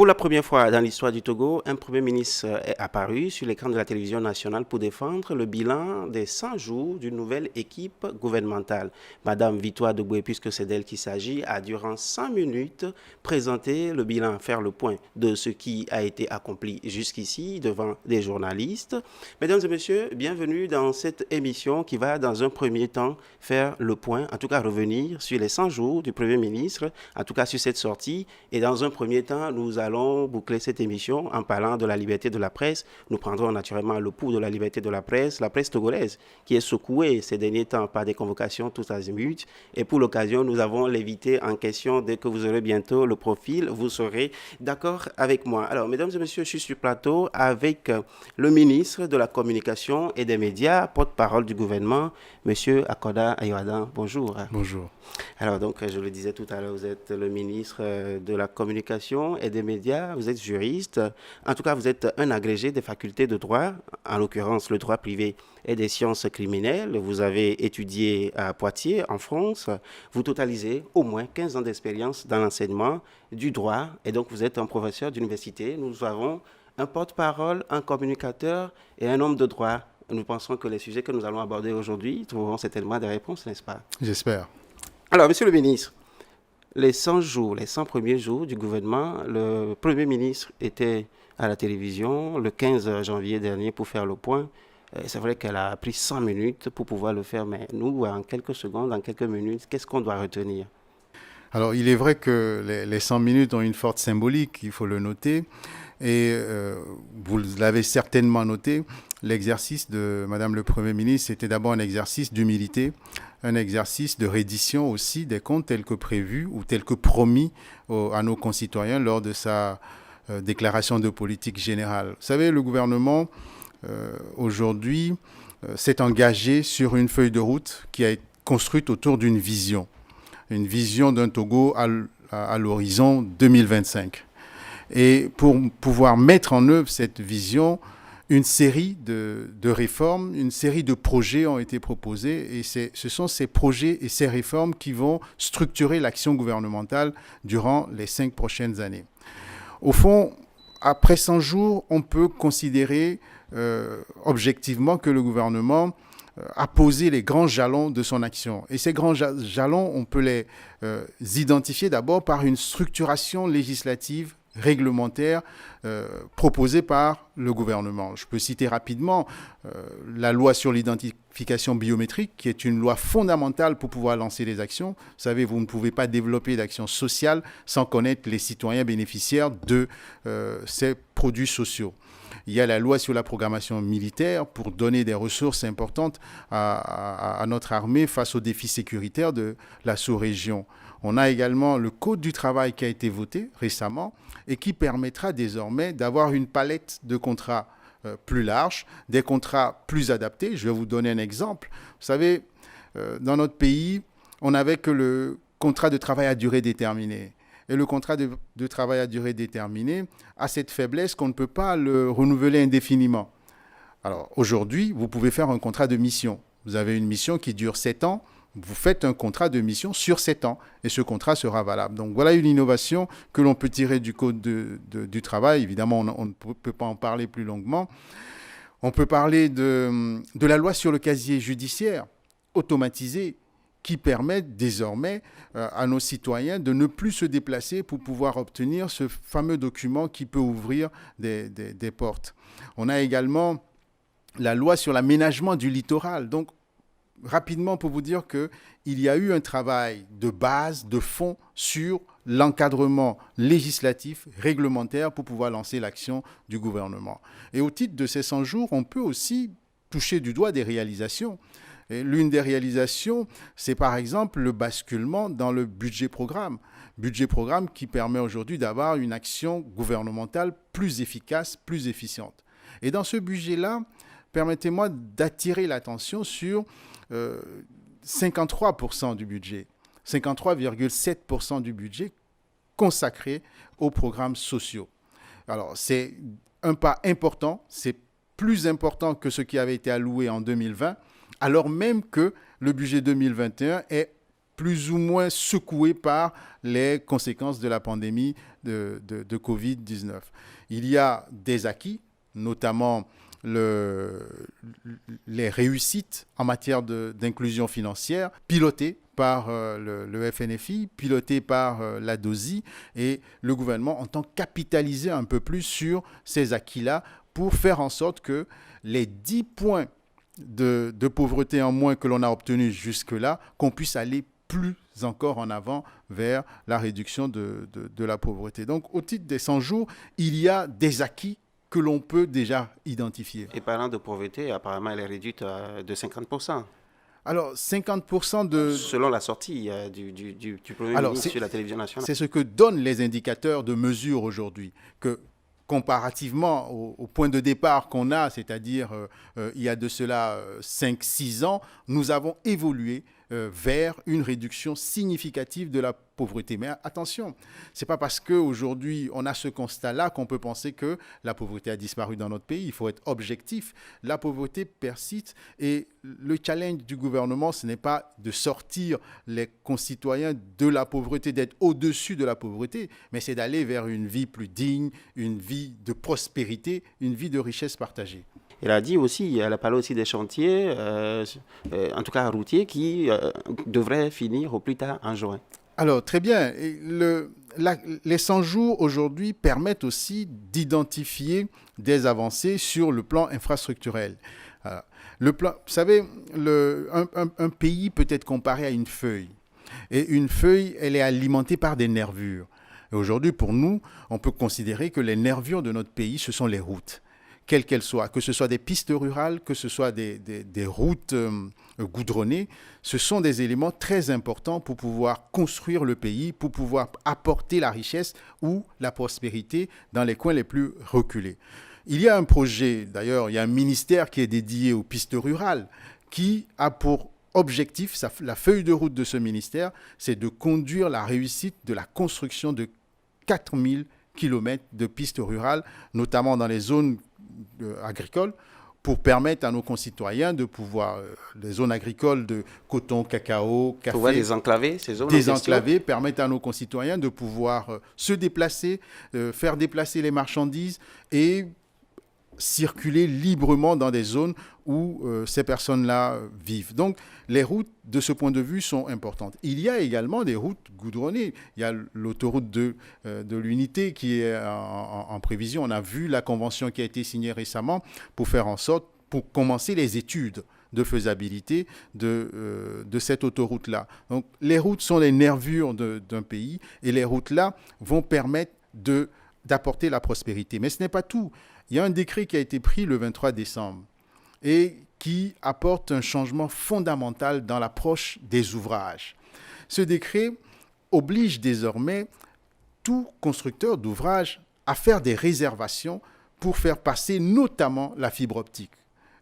Pour la première fois dans l'histoire du Togo, un Premier ministre est apparu sur l'écran de la télévision nationale pour défendre le bilan des 100 jours d'une nouvelle équipe gouvernementale. Madame Victoire Dogboé, puisque c'est d'elle qu'il s'agit, a durant 100 minutes présenté le bilan, faire le point de ce qui a été accompli jusqu'ici devant des journalistes. Mesdames et messieurs, bienvenue dans cette émission qui va dans un premier temps faire le point, en tout cas revenir sur les 100 jours du Premier ministre, en tout cas sur cette sortie. Et dans un premier temps, nous allons boucler cette émission en parlant de la liberté de la presse. Nous prendrons naturellement le pouls de la liberté de la presse togolaise, qui est secouée ces derniers temps par des convocations tous azimuts. Et pour l'occasion, nous avons l'invité en question. Dès que vous aurez bientôt le profil, vous serez d'accord avec moi. Alors, mesdames et messieurs, je suis sur plateau avec le ministre de la Communication et des Médias, porte-parole du gouvernement, monsieur Akoda Ayoadan. Bonjour. Bonjour. Alors, donc, je le disais tout à l'heure, vous êtes le ministre de la Communication et des Médias, vous êtes juriste. En tout cas, vous êtes un agrégé des facultés de droit, en l'occurrence le droit privé et des sciences criminelles. Vous avez étudié à Poitiers, en France. Vous totalisez au moins 15 ans d'expérience dans l'enseignement du droit. Et donc, vous êtes un professeur d'université. Nous avons un porte-parole, un communicateur et un homme de droit. Nous pensons que les sujets que nous allons aborder aujourd'hui trouveront certainement des réponses, n'est-ce pas? J'espère. Alors, monsieur le ministre, les 100 jours, les 100 premiers jours du gouvernement, le Premier ministre était à la télévision le 15 janvier dernier pour faire le point. C'est vrai qu'elle a pris 100 minutes pour pouvoir le faire, mais nous, en quelques secondes, en quelques minutes, qu'est-ce qu'on doit retenir? Alors, il est vrai que les 100 minutes ont une forte symbolique, il faut le noter. Et vous l'avez certainement noté, l'exercice de Madame le Premier ministre était d'abord un exercice d'humilité, un exercice de reddition aussi des comptes tels que prévus ou tels que promis à nos concitoyens lors de sa déclaration de politique générale. Vous savez, le gouvernement, aujourd'hui, s'est engagé sur une feuille de route qui a été construite autour d'une vision d'un Togo à l'horizon 2025. Et pour pouvoir mettre en œuvre cette vision, une série de réformes, une série de projets ont été proposés et ce sont ces projets et ces réformes qui vont structurer l'action gouvernementale durant les 5 prochaines années. Au fond, après 100 jours, on peut considérer objectivement que le gouvernement a posé les grands jalons de son action. Et ces grands jalons, on peut les identifier d'abord par une structuration législative réglementaire proposée par le gouvernement. Je peux citer rapidement la loi sur l'identification biométrique, qui est une loi fondamentale pour pouvoir lancer les actions. Vous savez, vous ne pouvez pas développer d'actions sociales sans connaître les citoyens bénéficiaires de ces produits sociaux. Il y a la loi sur la programmation militaire pour donner des ressources importantes à notre armée face aux défis sécuritaires de la sous-région. On a également le Code du travail qui a été voté récemment et qui permettra désormais d'avoir une palette de contrats plus large, des contrats plus adaptés. Je vais vous donner un exemple. Vous savez, dans notre pays, on n'avait que le contrat de travail à durée déterminée. Et le contrat de travail à durée déterminée a cette faiblesse qu'on ne peut pas le renouveler indéfiniment. Alors aujourd'hui, vous pouvez faire un contrat de mission. Vous avez une mission qui dure 7 ans. Vous faites un contrat de mission sur 7 ans et ce contrat sera valable. Donc voilà une innovation que l'on peut tirer du Code du travail. Évidemment, on ne peut pas en parler plus longuement. On peut parler de la loi sur le casier judiciaire automatisé qui permet désormais à nos citoyens de ne plus se déplacer pour pouvoir obtenir ce fameux document qui peut ouvrir des portes. On a également la loi sur l'aménagement du littoral. Donc, rapidement pour vous dire qu'il y a eu un travail de base, de fond sur l'encadrement législatif, réglementaire pour pouvoir lancer l'action du gouvernement. Et au titre de ces 100 jours, on peut aussi toucher du doigt des réalisations. Et l'une des réalisations, c'est par exemple le basculement dans le budget-programme. Budget-programme qui permet aujourd'hui d'avoir une action gouvernementale plus efficace, plus efficiente. Et dans ce budget-là, permettez-moi d'attirer l'attention sur 53% du budget, 53,7% du budget consacré aux programmes sociaux. Alors, c'est un pas important, c'est plus important que ce qui avait été alloué en 2020, alors même que le budget 2021 est plus ou moins secoués par les conséquences de la pandémie de Covid-19. Il y a des acquis, notamment les réussites en matière d'inclusion financière, pilotées par le FNFI, pilotées par la DOSI, et le gouvernement entend capitaliser un peu plus sur ces acquis-là pour faire en sorte que les 10 points de pauvreté en moins que l'on a obtenus jusque-là, qu'on puisse aller plus encore en avant vers la réduction de la pauvreté. Donc, au titre des 100 jours, il y a des acquis que l'on peut déjà identifier. Et parlant de pauvreté, apparemment, elle est réduite de 50%. Alors, 50% de... Selon la sortie du Premier ministre sur la télévision nationale. C'est ce que donnent les indicateurs de mesure aujourd'hui, que comparativement au point de départ qu'on a, c'est-à-dire il y a de cela 5-6 ans, nous avons évolué vers une réduction significative de la pauvreté. Mais attention, ce n'est pas parce qu'aujourd'hui on a ce constat-là qu'on peut penser que la pauvreté a disparu dans notre pays. Il faut être objectif. La pauvreté persiste et le challenge du gouvernement, ce n'est pas de sortir les concitoyens de la pauvreté, d'être au-dessus de la pauvreté, mais c'est d'aller vers une vie plus digne, une vie de prospérité, une vie de richesse partagée. Elle a parlé aussi des chantiers, en tout cas routiers, qui devraient finir au plus tard en juin. Alors, très bien. Les 100 jours aujourd'hui permettent aussi d'identifier des avancées sur le plan infrastructurel. Vous savez, un pays peut être comparé à une feuille. Et une feuille, elle est alimentée par des nervures. Et aujourd'hui, pour nous, on peut considérer que les nervures de notre pays, ce sont les routes, quelles qu'elles soient, que ce soit des pistes rurales, que ce soit des routes goudronnées. Ce sont des éléments très importants pour pouvoir construire le pays, pour pouvoir apporter la richesse ou la prospérité dans les coins les plus reculés. Il y a un projet, d'ailleurs, il y a un ministère qui est dédié aux pistes rurales, qui a pour objectif, la feuille de route de ce ministère, c'est de conduire la réussite de la construction de 4000 km de pistes rurales, notamment dans les zones agricoles, pour permettre à nos concitoyens de pouvoir, les zones agricoles de coton, cacao, café, pouvoir désenclaver ces zones. Désenclaver, permettre à nos concitoyens de pouvoir se déplacer, faire déplacer les marchandises et circuler librement dans des zones où ces personnes-là vivent. Donc, les routes, de ce point de vue, sont importantes. Il y a également des routes goudronnées. Il y a l'autoroute de l'Unité qui est en prévision. On a vu la convention qui a été signée récemment pour faire en sorte, pour commencer les études de faisabilité de cette autoroute-là. Donc, les routes sont les nervures d'un pays et les routes-là vont permettre d'apporter la prospérité. Mais ce n'est pas tout. Il y a un décret qui a été pris le 23 décembre et qui apporte un changement fondamental dans l'approche des ouvrages. Ce décret oblige désormais tout constructeur d'ouvrages à faire des réservations pour faire passer notamment la fibre optique.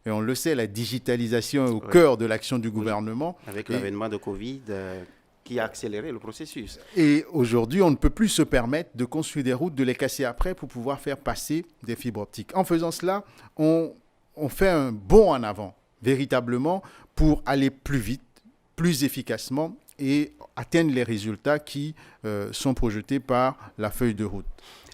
Et on le sait, la digitalisation est au cœur de l'action du gouvernement. Avec l'avènement de Covid qui a accéléré le processus. Et aujourd'hui, on ne peut plus se permettre de construire des routes, de les casser après pour pouvoir faire passer des fibres optiques. En faisant cela, on fait un bond en avant, véritablement, pour aller plus vite, plus efficacement et atteindre les résultats qui sont projetés par la feuille de route.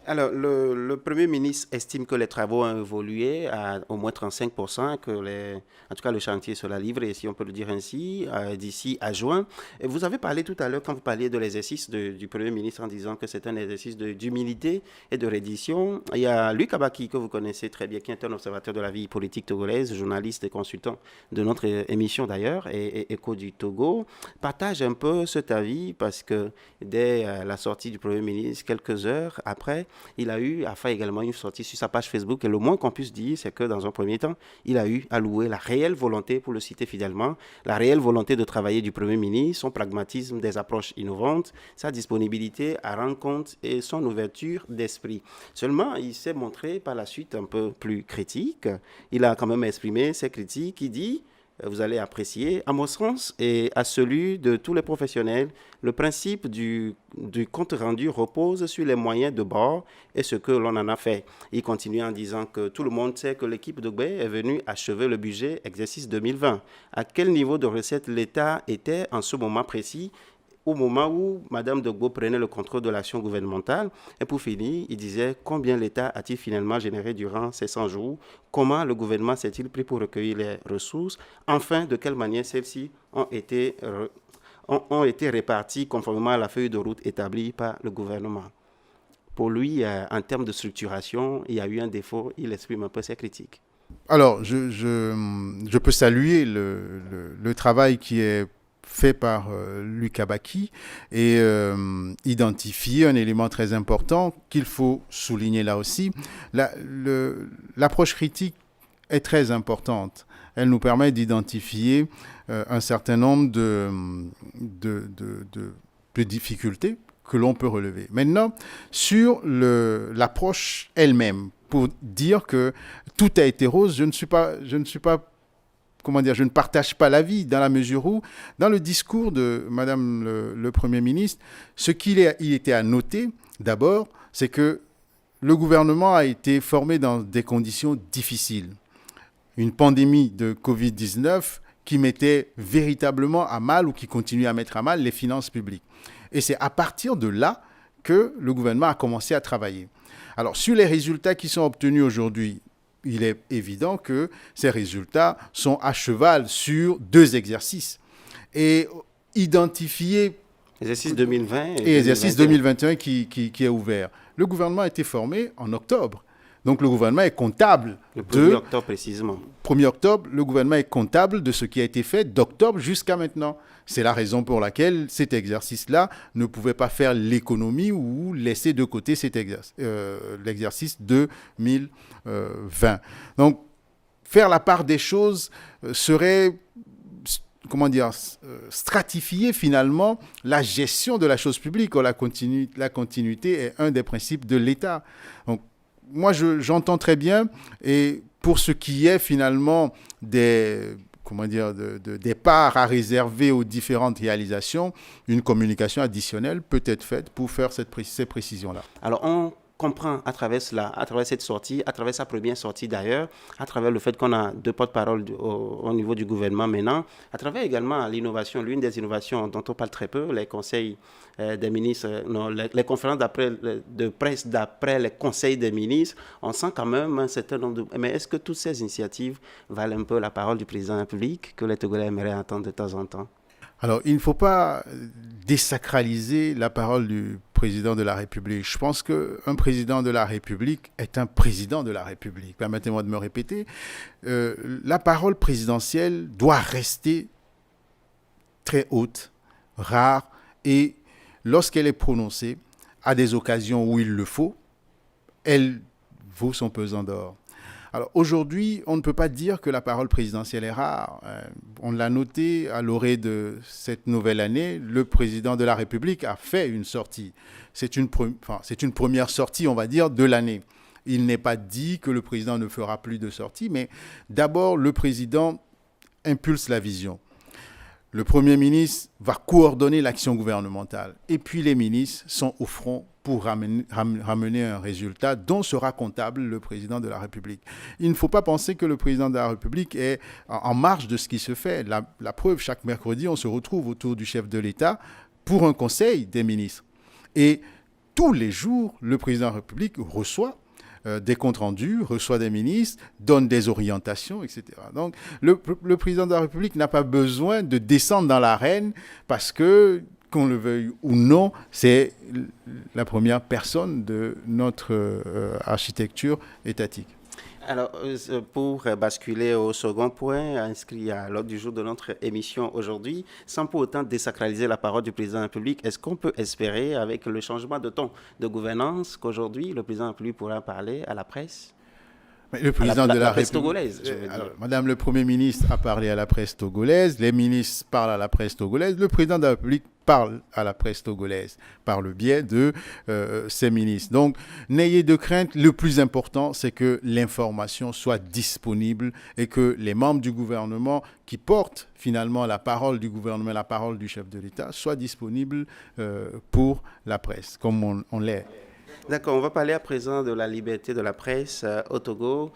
Alors, le Premier ministre estime que les travaux ont évolué à au moins 35%, que en tout cas le chantier sera livré, si on peut le dire ainsi, d'ici à juin. Et vous avez parlé tout à l'heure, quand vous parliez de l'exercice du Premier ministre, en disant que c'est un exercice d'humilité et de reddition. Il y a Luc Abaki, que vous connaissez très bien, qui est un observateur de la vie politique togolaise, journaliste et consultant de notre émission d'ailleurs, et Écho du Togo, partage un peu cet avis parce que dès la sortie du Premier ministre, quelques heures après, il a fait également une sortie sur sa page Facebook et le moins qu'on puisse dire, c'est que dans un premier temps, il a eu à louer la réelle volonté, pour le citer fidèlement, la réelle volonté de travailler du Premier ministre, son pragmatisme, des approches innovantes, sa disponibilité à rendre compte et son ouverture d'esprit. Seulement, il s'est montré par la suite un peu plus critique. Il a quand même exprimé ses critiques. Il dit, vous allez apprécier, à mon sens et à celui de tous les professionnels, le principe du compte rendu repose sur les moyens de bord et ce que l'on en a fait. Il continue en disant que tout le monde sait que l'équipe de Gbé est venue achever le budget exercice 2020. À quel niveau de recette l'État était en ce moment précis au moment où Mme Dogbo prenait le contrôle de l'action gouvernementale. Et pour finir, il disait combien l'État a-t-il finalement généré durant ces 100 jours, comment le gouvernement s'est-il pris pour recueillir les ressources, enfin, de quelle manière celles-ci ont été réparties conformément à la feuille de route établie par le gouvernement. Pour lui, en termes de structuration, il y a eu un défaut, il exprime un peu ses critiques. Alors, je peux saluer le travail qui est fait par Lucas Baki et identifier un élément très important qu'il faut souligner là aussi. L'approche critique est très importante. Elle nous permet d'identifier un certain nombre de difficultés que l'on peut relever. Maintenant, sur l'approche elle-même, pour dire que tout a été rose, je ne partage pas l'avis dans la mesure où, dans le discours de Madame le Premier ministre, ce qu'il était à noter, d'abord, c'est que le gouvernement a été formé dans des conditions difficiles. Une pandémie de Covid-19 qui mettait véritablement à mal ou qui continue à mettre à mal les finances publiques. Et c'est à partir de là que le gouvernement a commencé à travailler. Alors, sur les résultats qui sont obtenus aujourd'hui, il est évident que ces résultats sont à cheval sur 2 exercices. Et identifier... Exercice 2020 et exercice 2021 qui est ouvert. Le gouvernement a été formé en octobre. Donc le gouvernement est comptable le 1er octobre précisément. 1er octobre, le gouvernement est comptable de ce qui a été fait d'octobre jusqu'à maintenant. C'est la raison pour laquelle cet exercice-là ne pouvait pas faire l'économie ou laisser de côté l'exercice 2020. Donc faire la part des choses serait... stratifier finalement la gestion de la chose publique. La continuité est un des principes de l'État. Donc, moi, j'entends très bien. Et pour ce qui est finalement des parts à réserver aux différentes réalisations, une communication additionnelle peut être faite pour faire ces précisions-là. Alors, on comprend à travers cela, à travers cette sortie, à travers sa première sortie d'ailleurs, à travers le fait qu'on a 2 porte-parole au niveau du gouvernement maintenant, à travers également l'innovation, l'une des innovations dont on parle très peu, les conseils des ministres, les conférences de presse d'après les conseils des ministres, on sent quand même un certain nombre de... Mais est-ce que toutes ces initiatives valent un peu la parole du président de la République que les Togolais aimeraient entendre de temps en temps? Alors, il ne faut pas désacraliser la parole du président de la République. Je pense qu'un président de la République est un président de la République. Permettez-moi de me répéter. La parole présidentielle doit rester très haute, rare, et lorsqu'elle est prononcée, à des occasions où il le faut, elle vaut son pesant d'or. Alors aujourd'hui, on ne peut pas dire que la parole présidentielle est rare. On l'a noté à l'orée de cette nouvelle année, le président de la République a fait une sortie. C'est une première sortie, on va dire, de l'année. Il n'est pas dit que le président ne fera plus de sorties, mais d'abord, le président impulse la vision. Le Premier ministre va coordonner l'action gouvernementale. Et puis les ministres sont au front pour ramener un résultat dont sera comptable le président de la République. Il ne faut pas penser que le président de la République est en marge de ce qui se fait. La preuve, chaque mercredi, on se retrouve autour du chef de l'État pour un conseil des ministres. Et tous les jours, le président de la République reçoit des comptes rendus, reçoit des ministres, donne des orientations, etc. Donc, le président de la République n'a pas besoin de descendre dans l'arène parce que, qu'on le veuille ou non, c'est la première personne de notre architecture étatique. Alors, pour basculer au second point inscrit à l'ordre du jour de notre émission aujourd'hui, sans pour autant désacraliser la parole du président de la République, est-ce qu'on peut espérer, avec le changement de ton de gouvernance, qu'aujourd'hui, le président de la République pourra parler à la presse? Le président de la presse togolaise, je veux dire. Alors, Madame le Premier ministre a parlé à la presse togolaise, les ministres parlent à la presse togolaise, le président de la République parle à la presse togolaise par le biais de ses ministres. Donc, n'ayez de crainte, le plus important, c'est que l'information soit disponible et que les membres du gouvernement qui portent finalement la parole du gouvernement, la parole du chef de l'État, soient disponibles pour la presse, comme on l'est. D'accord, on va parler à présent de la liberté de la presse au Togo.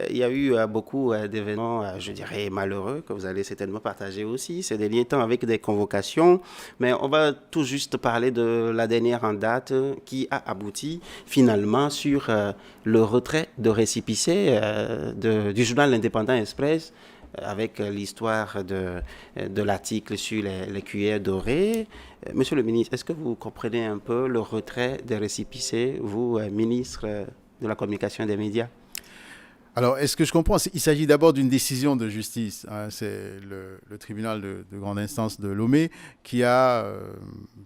Il y a eu beaucoup d'événements, je dirais, malheureux que vous allez certainement partager aussi ces derniers temps avec des convocations. Mais on va tout juste parler de la dernière en date qui a abouti finalement sur le retrait de récépissé du journal L'Indépendant Express avec l'histoire de l'article sur les cuillères dorées. Monsieur le ministre, est-ce que vous comprenez un peu le retrait des récépissés, vous, ministre de la Communication et des médias? Alors, est-ce que je comprends? Il s'agit d'abord d'une décision de justice, hein. C'est le tribunal de grande instance de Lomé qui a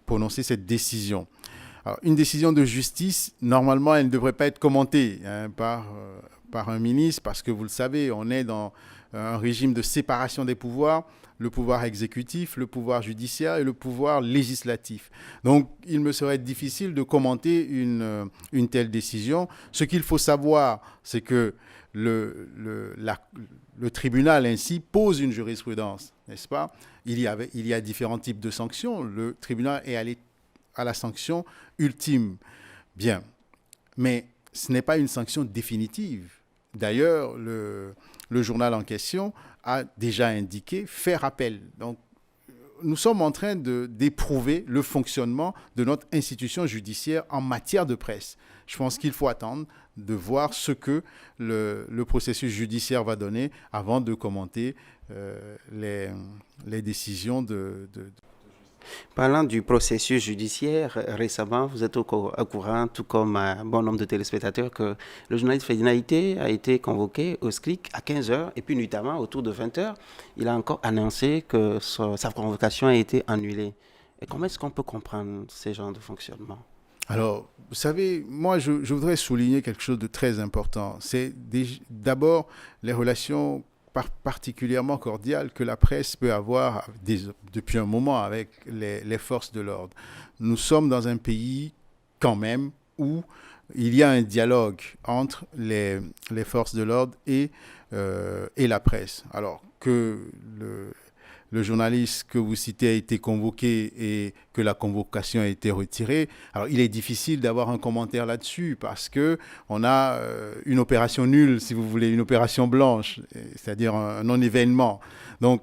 prononcé cette décision. Alors, une décision de justice, normalement, elle ne devrait pas être commentée, hein, par un ministre, parce que vous le savez, on est dans un régime de séparation des pouvoirs, le pouvoir exécutif, le pouvoir judiciaire et le pouvoir législatif. Donc, il me serait difficile de commenter une telle décision. Ce qu'il faut savoir, c'est que le tribunal ainsi pose une jurisprudence, n'est-ce pas? Il y a différents types de sanctions. Le tribunal est allé à la sanction ultime. Bien, mais ce n'est pas une sanction définitive. D'ailleurs, le journal en question a déjà indiqué faire appel. Donc, nous sommes en train d'éprouver le fonctionnement de notre institution judiciaire en matière de presse. Je pense qu'il faut attendre de voir ce que le processus judiciaire va donner avant de commenter les décisions de. Parlant du processus judiciaire, récemment, vous êtes au courant, tout comme un bon nombre de téléspectateurs, que le journaliste Ferdinand Ité a été convoqué au SCRIC à 15 heures et puis nuitamment autour de 20 heures, il a encore annoncé que sa convocation a été annulée. Et comment est-ce qu'on peut comprendre ces genres de fonctionnement? Alors, vous savez, moi, je voudrais souligner quelque chose de très important. C'est d'abord les relations particulièrement cordiales que la presse peut avoir depuis un moment avec les forces de l'ordre. Nous sommes dans un pays, quand même, où il y a un dialogue entre les forces de l'ordre et la presse. Alors que le journaliste que vous citez a été convoqué et que la convocation a été retirée. Alors, il est difficile d'avoir un commentaire là-dessus parce qu'on a une opération nulle, si vous voulez, une opération blanche, c'est-à-dire un non-événement. Donc,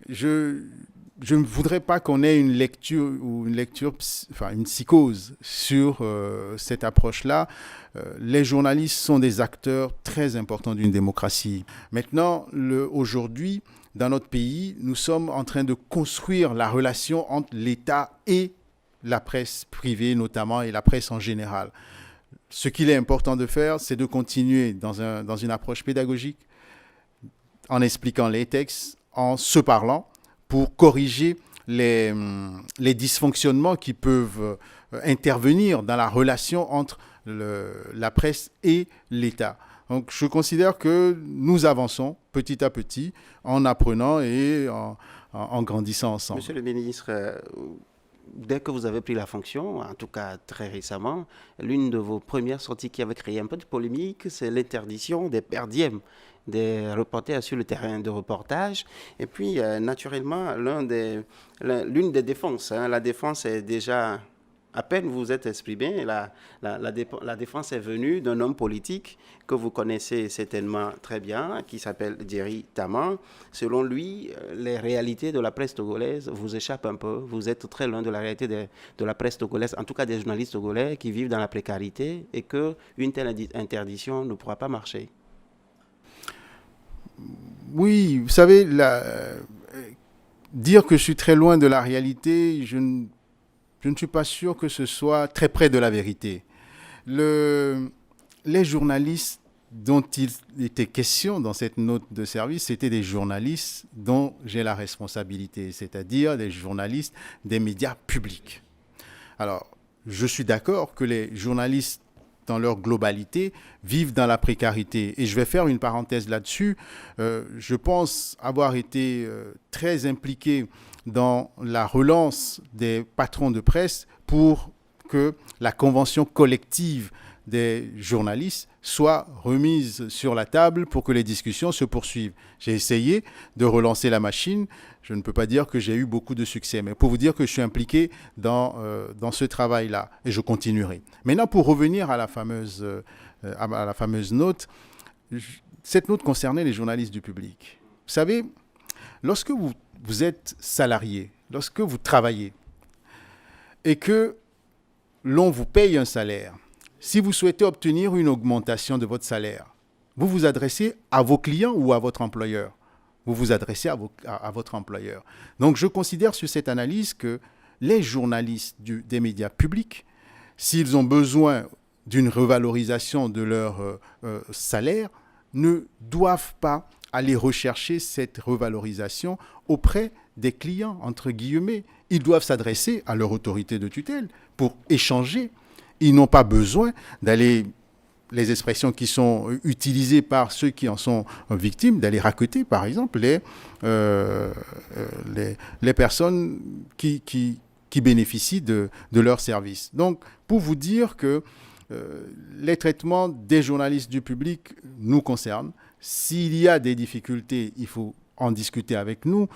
je ne voudrais pas qu'on ait une lecture, enfin une psychose sur cette approche-là. Les journalistes sont des acteurs très importants d'une démocratie. Maintenant, aujourd'hui, dans notre pays, nous sommes en train de construire la relation entre l'État et la presse privée notamment et la presse en général. Ce qu'il est important de faire, c'est de continuer dans une approche pédagogique, en expliquant les textes, en se parlant, pour corriger les dysfonctionnements qui peuvent intervenir dans la relation entre la presse et l'État. Donc, je considère que nous avançons petit à petit en apprenant et en grandissant ensemble. Monsieur le ministre, dès que vous avez pris la fonction, en tout cas très récemment, l'une de vos premières sorties qui avait créé un peu de polémique, c'est l'interdiction des per diem des reporters sur le terrain de reportage. Et puis, naturellement, l'une des défenses, hein, la défense est déjà. À peine vous êtes exprimé, la défense est venue d'un homme politique que vous connaissez certainement très bien, qui s'appelle Djerry Taman. Selon lui, les réalités de la presse togolaise vous échappent un peu. Vous êtes très loin de la réalité de la presse togolaise, en tout cas des journalistes togolais qui vivent dans la précarité et qu'une telle interdiction ne pourra pas marcher. Oui, vous savez, dire que je suis très loin de la réalité, je ne suis pas sûr que ce soit très près de la vérité. Les journalistes dont il était question dans cette note de service, c'était des journalistes dont j'ai la responsabilité, c'est-à-dire des journalistes des médias publics. Alors, je suis d'accord que les journalistes dans leur globalité, vivent dans la précarité. Et je vais faire une parenthèse là-dessus. Je pense avoir été très impliqué dans la relance des patrons de presse pour que la convention collective des journalistes soit remise sur la table pour que les discussions se poursuivent. J'ai essayé de relancer la machine. Je ne peux pas dire que j'ai eu beaucoup de succès, mais pour vous dire que je suis impliqué dans ce travail-là et je continuerai. Maintenant, pour revenir à la fameuse note, cette note concernait les journalistes du public. Vous savez, lorsque vous êtes salarié, lorsque vous travaillez et que l'on vous paye un salaire, si vous souhaitez obtenir une augmentation de votre salaire, vous vous adressez à vos clients ou à votre employeur. Vous vous adressez à votre employeur. Donc, je considère sur cette analyse que les journalistes des médias publics, s'ils ont besoin d'une revalorisation de leur salaire, ne doivent pas aller rechercher cette revalorisation auprès des clients, entre guillemets. Ils doivent s'adresser à leur autorité de tutelle pour échanger. Ils n'ont pas besoin d'aller, les expressions qui sont utilisées par ceux qui en sont victimes, d'aller racketter, par exemple, les personnes qui bénéficient de leurs services. Donc, pour vous dire que les traitements des journalistes du public nous concernent. S'il y a des difficultés, il faut en discuter avec nous.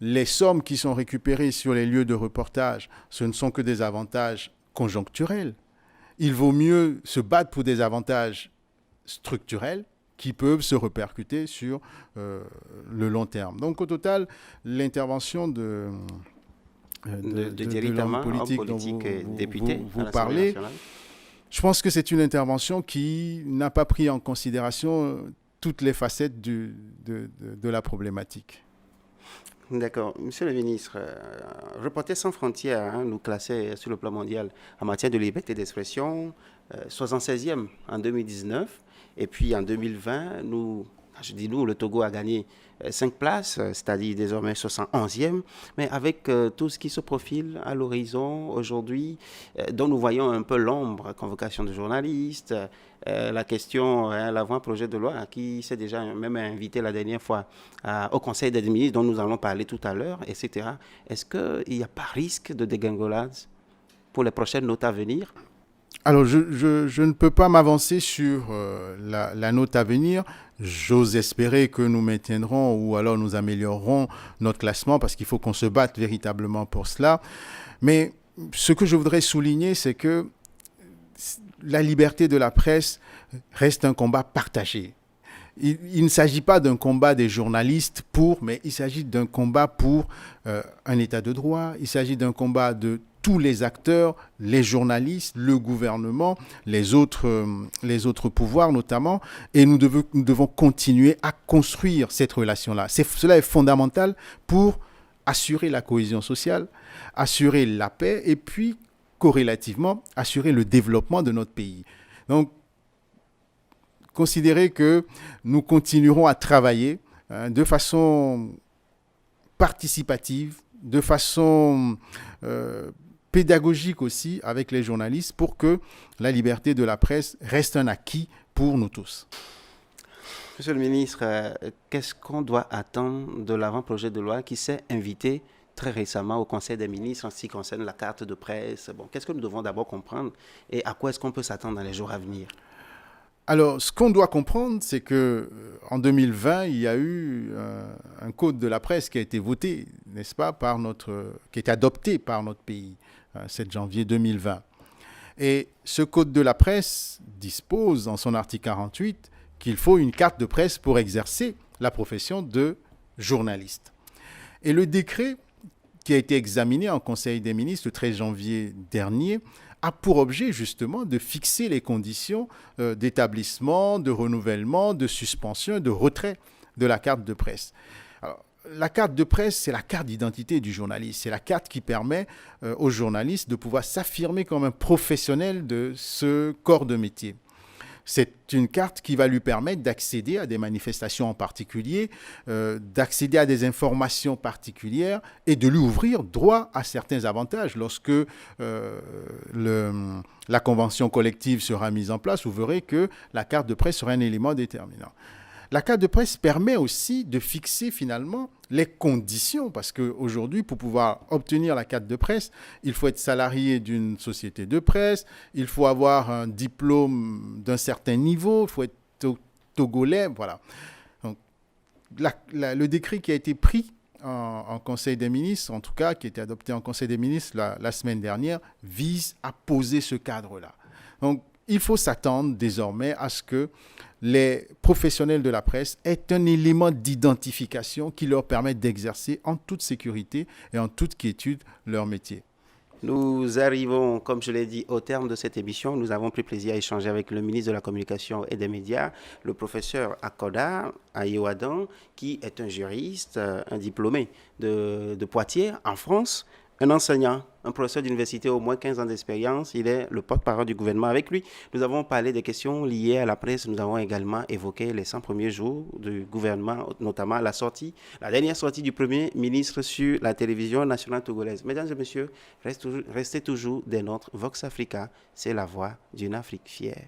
Les sommes qui sont récupérées sur les lieux de reportage, ce ne sont que des avantages conjoncturels. Il vaut mieux se battre pour des avantages structurels qui peuvent se répercuter sur le long terme. Donc, au total, l'intervention de l'homme politique dont vous parlez, je pense que c'est une intervention qui n'a pas pris en considération toutes les facettes de la problématique. D'accord. Monsieur le ministre, Reporters sans frontières nous classait sur le plan mondial en matière de liberté d'expression, 76e en 2019. Et puis en 2020, le Togo a gagné 5 places, c'est-à-dire désormais 71e. Mais avec tout ce qui se profile à l'horizon aujourd'hui, dont nous voyons un peu l'ombre, convocation de journalistes, la question, l'avant-projet de loi qui s'est déjà même invité la dernière fois au Conseil des ministres, dont nous allons parler tout à l'heure, etc. Est-ce qu'il n'y a pas risque de dégringolade pour les prochaines notes à venir ? Alors, je ne peux pas m'avancer sur la note à venir. J'ose espérer que nous maintiendrons ou alors nous améliorerons notre classement parce qu'il faut qu'on se batte véritablement pour cela. Mais ce que je voudrais souligner, c'est que la liberté de la presse reste un combat partagé. Il ne s'agit pas d'un combat des journalistes mais il s'agit d'un combat pour un état de droit. Il s'agit d'un combat de tous les acteurs, les journalistes, le gouvernement, les autres pouvoirs notamment, et nous devons continuer à construire cette relation-là. Cela est fondamental pour assurer la cohésion sociale, assurer la paix et puis, corrélativement, assurer le développement de notre pays. Donc, considérez que nous continuerons à travailler de façon participative, de façon pédagogique aussi avec les journalistes pour que la liberté de la presse reste un acquis pour nous tous. Monsieur le ministre, qu'est-ce qu'on doit attendre de l'avant-projet de loi qui s'est invité très récemment au Conseil des ministres en ce qui concerne la carte de presse? Qu'est-ce que nous devons d'abord comprendre et à quoi est-ce qu'on peut s'attendre dans les jours à venir? Alors, ce qu'on doit comprendre, c'est qu'en 2020, il y a eu un code de la presse qui a été voté, n'est-ce pas, qui a été adopté par notre pays, 7 janvier 2020. Et ce code de la presse dispose, en son article 48, qu'il faut une carte de presse pour exercer la profession de journaliste. Et le décret qui a été examiné en Conseil des ministres le 13 janvier dernier a pour objet justement de fixer les conditions d'établissement, de renouvellement, de suspension, de retrait de la carte de presse. Alors, la carte de presse, c'est la carte d'identité du journaliste. C'est la carte qui permet aux journalistes de pouvoir s'affirmer comme un professionnel de ce corps de métier. C'est une carte qui va lui permettre d'accéder à des manifestations en particulier, d'accéder à des informations particulières et de lui ouvrir droit à certains avantages. Lorsque la convention collective sera mise en place, vous verrez que la carte de presse sera un élément déterminant. La carte de presse permet aussi de fixer finalement les conditions, parce qu'aujourd'hui, pour pouvoir obtenir la carte de presse, il faut être salarié d'une société de presse, il faut avoir un diplôme d'un certain niveau, il faut être togolais, voilà. Donc, le décret qui a été pris en Conseil des ministres, en tout cas, qui a été adopté en Conseil des ministres la semaine dernière, vise à poser ce cadre-là. Donc, il faut s'attendre désormais à ce que les professionnels de la presse aient un élément d'identification qui leur permette d'exercer en toute sécurité et en toute quiétude leur métier. Nous arrivons, comme je l'ai dit, au terme de cette émission. Nous avons pris plaisir à échanger avec le ministre de la Communication et des Médias, le professeur Akoda Ayewadan, qui est un juriste, un diplômé de Poitiers, en France, un enseignant, un professeur d'université, au moins 15 ans d'expérience. Il est le porte-parole du gouvernement. Avec lui, nous avons parlé des questions liées à la presse. Nous avons également évoqué les 100 premiers jours du gouvernement, notamment la dernière sortie du Premier ministre sur la télévision nationale togolaise. Mesdames et messieurs, restez toujours des nôtres. Vox Africa, c'est la voix d'une Afrique fière.